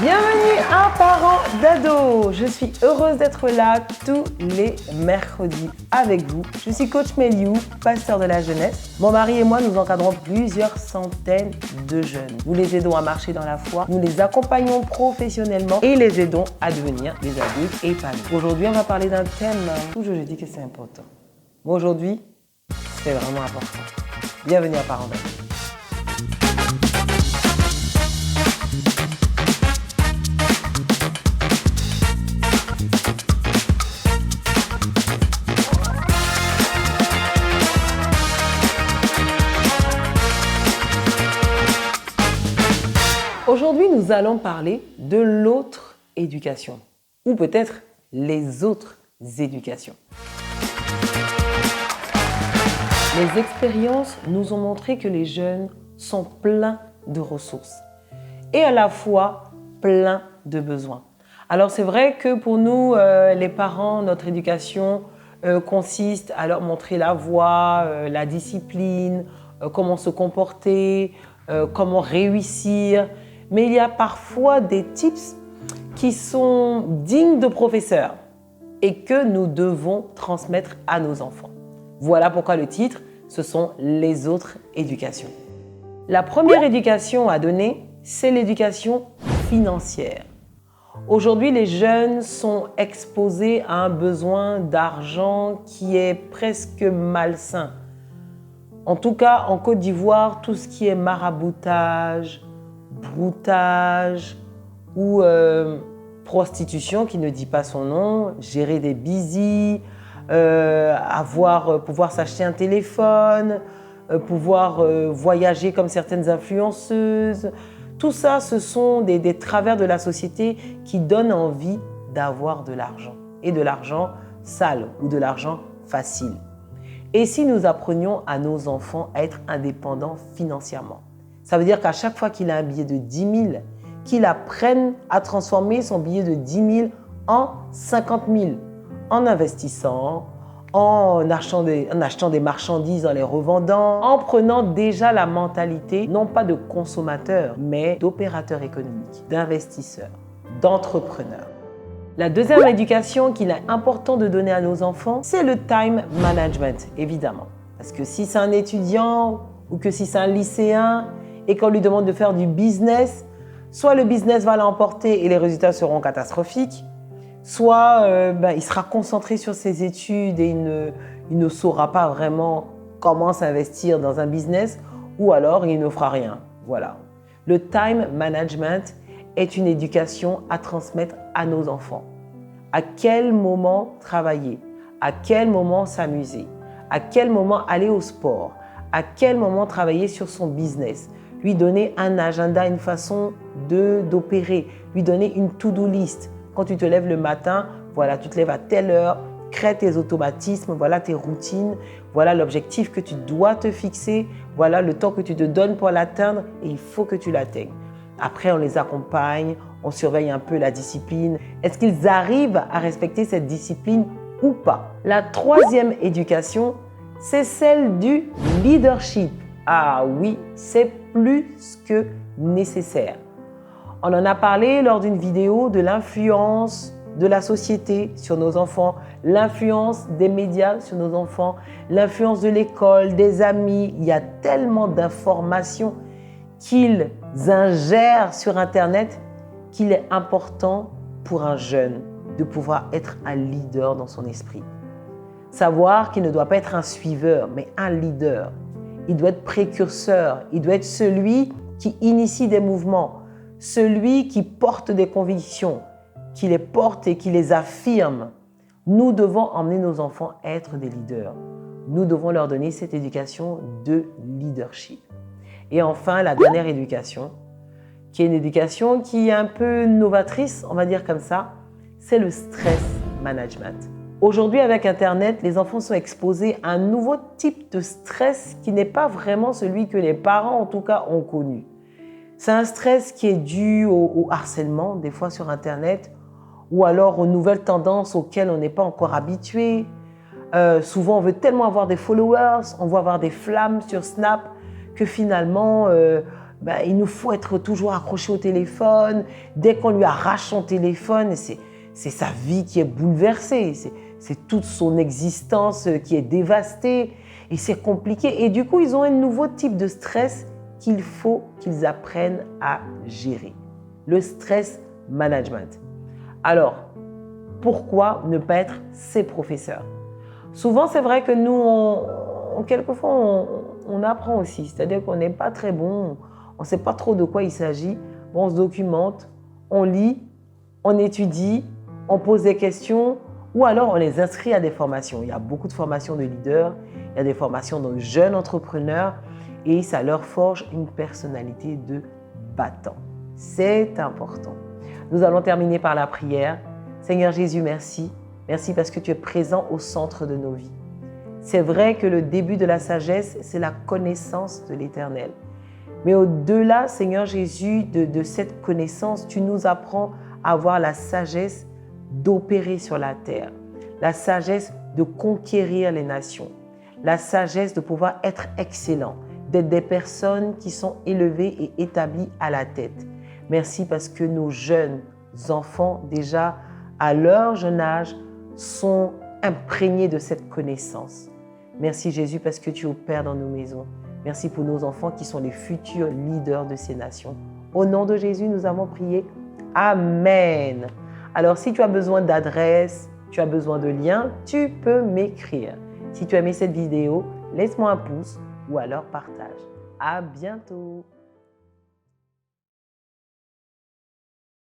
Bienvenue à Parents d'Ados. Je suis heureuse d'être là tous les mercredis avec vous. Je suis coach Méliou, pasteur de la jeunesse. Mon mari et moi, nous encadrons plusieurs centaines de jeunes. Nous les aidons à marcher dans la foi, nous les accompagnons professionnellement et les aidons à devenir des adultes épanouis. Aujourd'hui, on va parler d'un thème, toujours je dis que c'est important. Mais aujourd'hui, c'est vraiment important. Bienvenue à Parents d'Ados. Aujourd'hui, nous allons parler de l'autre éducation, ou peut-être les autres éducations. Les expériences nous ont montré que les jeunes sont pleins de ressources et à la fois pleins de besoins. Alors c'est vrai que pour nous, les parents, notre éducation consiste à leur montrer la voie, la discipline, comment se comporter, comment réussir. Mais il y a parfois des tips qui sont dignes de professeurs et que nous devons transmettre à nos enfants. Voilà pourquoi le titre, ce sont les autres éducations. La première éducation à donner, c'est l'éducation financière. Aujourd'hui, les jeunes sont exposés à un besoin d'argent qui est presque malsain. En tout cas, en Côte d'Ivoire, tout ce qui est maraboutage, broutage ou prostitution qui ne dit pas son nom, gérer des busy, pouvoir s'acheter un téléphone, pouvoir voyager comme certaines influenceuses. Tout ça, ce sont des travers de la société qui donnent envie d'avoir de l'argent et de l'argent sale ou de l'argent facile. Et si nous apprenions à nos enfants à être indépendants financièrement? Ça veut dire qu'à chaque fois qu'il a un billet de 10 000, qu'il apprenne à transformer son billet de 10 000 en 50 000, en investissant, en achetant des marchandises, en les revendant, en prenant déjà la mentalité, non pas de consommateur, mais d'opérateur économique, d'investisseur, d'entrepreneur. La deuxième éducation qu'il est important de donner à nos enfants, c'est le time management, évidemment. Parce que si c'est un étudiant ou que si c'est un lycéen, et qu'on lui demande de faire du business, soit le business va l'emporter et les résultats seront catastrophiques, soit il sera concentré sur ses études et il ne saura pas vraiment comment s'investir dans un business, ou alors il ne fera rien. Voilà. Le time management est une éducation à transmettre à nos enfants. À quel moment travailler? À quel moment s'amuser? À quel moment aller au sport? À quel moment travailler sur son business? Lui donner un agenda, une façon d'opérer, lui donner une to-do list. Quand tu te lèves le matin, voilà, tu te lèves à telle heure, crée tes automatismes, voilà tes routines, voilà l'objectif que tu dois te fixer, voilà le temps que tu te donnes pour l'atteindre et il faut que tu l'atteignes. Après, on les accompagne, on surveille un peu la discipline. Est-ce qu'ils arrivent à respecter cette discipline ou pas? La troisième éducation, c'est celle du leadership. Ah oui, c'est plus que nécessaire. On en a parlé lors d'une vidéo de l'influence de la société sur nos enfants, l'influence des médias sur nos enfants, l'influence de l'école, des amis. Il y a tellement d'informations qu'ils ingèrent sur Internet qu'il est important pour un jeune de pouvoir être un leader dans son esprit. Savoir qu'il ne doit pas être un suiveur, mais un leader. Il doit être précurseur, il doit être celui qui initie des mouvements, celui qui porte des convictions, qui les porte et qui les affirme. Nous devons emmener nos enfants à être des leaders. Nous devons leur donner cette éducation de leadership. Et enfin, la dernière éducation, qui est une éducation qui est un peu novatrice, on va dire comme ça, c'est le stress management. Aujourd'hui, avec Internet, les enfants sont exposés à un nouveau type de stress qui n'est pas vraiment celui que les parents, en tout cas, ont connu. C'est un stress qui est dû au harcèlement, des fois sur Internet, ou alors aux nouvelles tendances auxquelles on n'est pas encore habitué. Souvent, on veut tellement avoir des followers, on veut avoir des flammes sur Snap, que finalement, il nous faut être toujours accroché au téléphone. Dès qu'on lui arrache son téléphone, c'est sa vie qui est bouleversée. C'est toute son existence qui est dévastée. Et c'est compliqué. Et du coup, ils ont un nouveau type de stress qu'il faut qu'ils apprennent à gérer. Le stress management. Alors, pourquoi ne pas être ces professeurs? Souvent, c'est vrai que nous, quelquefois, on apprend aussi. C'est-à-dire qu'on n'est pas très bon, on ne sait pas trop de quoi il s'agit. Bon, on se documente, on lit, on étudie, on pose des questions ou alors on les inscrit à des formations. Il y a beaucoup de formations de leaders, il y a des formations de jeunes entrepreneurs et ça leur forge une personnalité de battant. C'est important. Nous allons terminer par la prière. Seigneur Jésus, merci. Merci parce que tu es présent au centre de nos vies. C'est vrai que le début de la sagesse, c'est la connaissance de l'Éternel. Mais au-delà, Seigneur Jésus, de cette connaissance, tu nous apprends à avoir la sagesse d'opérer sur la terre, la sagesse de conquérir les nations, la sagesse de pouvoir être excellent, d'être des personnes qui sont élevées et établies à la tête. Merci parce que nos jeunes enfants, déjà à leur jeune âge, sont imprégnés de cette connaissance. Merci Jésus parce que tu opères dans nos maisons. Merci pour nos enfants qui sont les futurs leaders de ces nations. Au nom de Jésus, nous avons prié. Amen. Alors, si tu as besoin d'adresse, tu as besoin de liens, tu peux m'écrire. Si tu as aimé cette vidéo, laisse-moi un pouce ou alors partage. À bientôt.